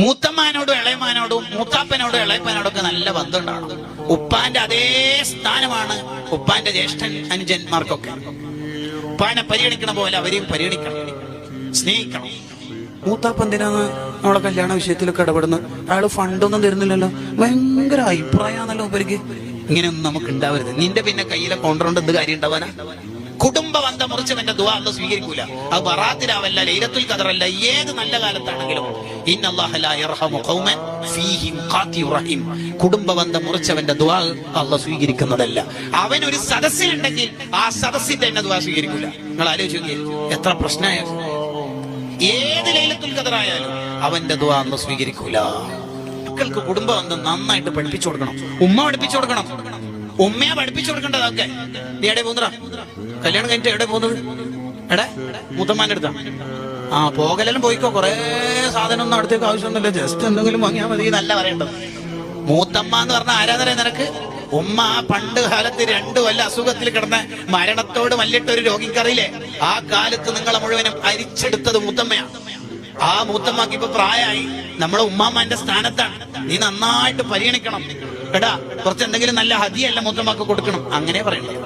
മൂത്തമ്മാനോടും ഇളയമാനോടും മൂത്താപ്പനോടും ഇളയപ്പനോടും ഒക്കെ നല്ല ബന്ധം ഉണ്ടാവണം. ഉപ്പാന്റെ അതേ സ്ഥാനമാണ് ഉപ്പാന്റെ ജ്യേഷ്ഠൻ അനുജന്മാർക്കൊക്കെ. ഉപ്പാനെ പരിഗണിക്കണ പോലെ അവരെയും പരിഗണിക്കണം, സ്നേഹിക്കണം. മൂത്താപ്പ എന്തിനാണ് നമ്മളെ കല്യാണ വിഷയത്തിലൊക്കെ ഇടപെടുന്നത്? അയാള് ഫണ്ടൊന്നും തരുന്നില്ലല്ലോ, ഭയങ്കര അഭിപ്രായമാണല്ലോ ഉപരിക്ക്. ഇങ്ങനെയൊന്നും നമുക്ക് ഉണ്ടാവരുത്. നിന്റെ പിന്നെ കയ്യിലെ കൊണ്ടുകൊണ്ട് എന്ത് കാര്യം ഉണ്ടാവാനാ? കുടുംബ ബന്ധം മുറിച്ചവന്റെ ദുആ അല്ലാഹു സ്വീകരിക്കൂല. അത് ബറാത്തിലാവല്ല, ലൈലത്തുൽ ഖദറല്ല, ഏത് നല്ല കാലത്താണെങ്കിലും ഇന്നല്ലാഹ ലാ യർഹമു ഖൗമൻ ഫീഹിം ഖാതിഉർ റഹീം. കുടുംബ ബന്ധം മുറിച്ചവന്റെ ദുആ അല്ലാഹു സ്വീകരിക്കുന്നതല്ല. അവൻ ഒരു സദസ്സിലുണ്ടെങ്കിൽ ആ സദസ്സിന്റെ തന്നെ ദുആ സ്വീകരിക്കൂല. നിങ്ങൾ ആലോചിച്ച് നോക്കിയേ, എത്ര പ്രശ്നമായ. ഏത് ലൈലത്തുൽ ഖദറായാലും അവന്റെ ദുആ അല്ലാഹു സ്വീകരിക്കൂല. മക്കൾക്ക് കുടുംബ ബന്ധം നന്നായിട്ട് പഠിപ്പിച്ചു കൊടുക്കണം. ഉമ്മ പഠിപ്പിച്ചു കൊടുക്കണം, ഉമ്മയെ പഠിപ്പിച്ചു കൊടുക്കേണ്ടതൊക്കെ. നീ എവിടെ പോകുന്നടാ? കല്യാണം കഴിഞ്ഞിട്ട് എവിടെ പോകുന്നത്? എടെ മൂത്തമ്മാന്റെ അടുത്താ? ആ പോകലെല്ലാം പോയിക്കോ, കൊറേ സാധനം ഒന്നും അടുത്തേക്ക് ആവശ്യമൊന്നുമില്ല, ജസ്റ്റ് എന്തെങ്കിലും വാങ്ങിയാൽ മതി നല്ല പറയേണ്ടത്. മൂത്തമ്മ എന്ന് പറഞ്ഞ ആരാധന നിനക്ക്? ഉമ്മ ആ പണ്ട് കാലത്ത് 2 കൊല്ലം അസുഖത്തിൽ കിടന്ന മരണത്തോട് മല്ലിട്ടൊരു രോഗിക്കറിയില്ലേ? ആ കാലത്ത് നിങ്ങളെ മുഴുവനും അരിച്ചെടുത്തത് മൂത്തമ്മയാണ്. ആ മൂത്തമ്മക്ക് ഇപ്പൊ പ്രായമായി, നമ്മളെ ഉമ്മാമ്മന്റെ സ്ഥാനത്താണ്. നീ നന്നായിട്ട് പരിഗണിക്കണം. എടാ കുറച്ച് എന്തെങ്കിലും നല്ല ഹദിയല്ല മൂത്തമ്മക്ക് കൊടുക്കണം, അങ്ങനെ പറയണ്ടത്.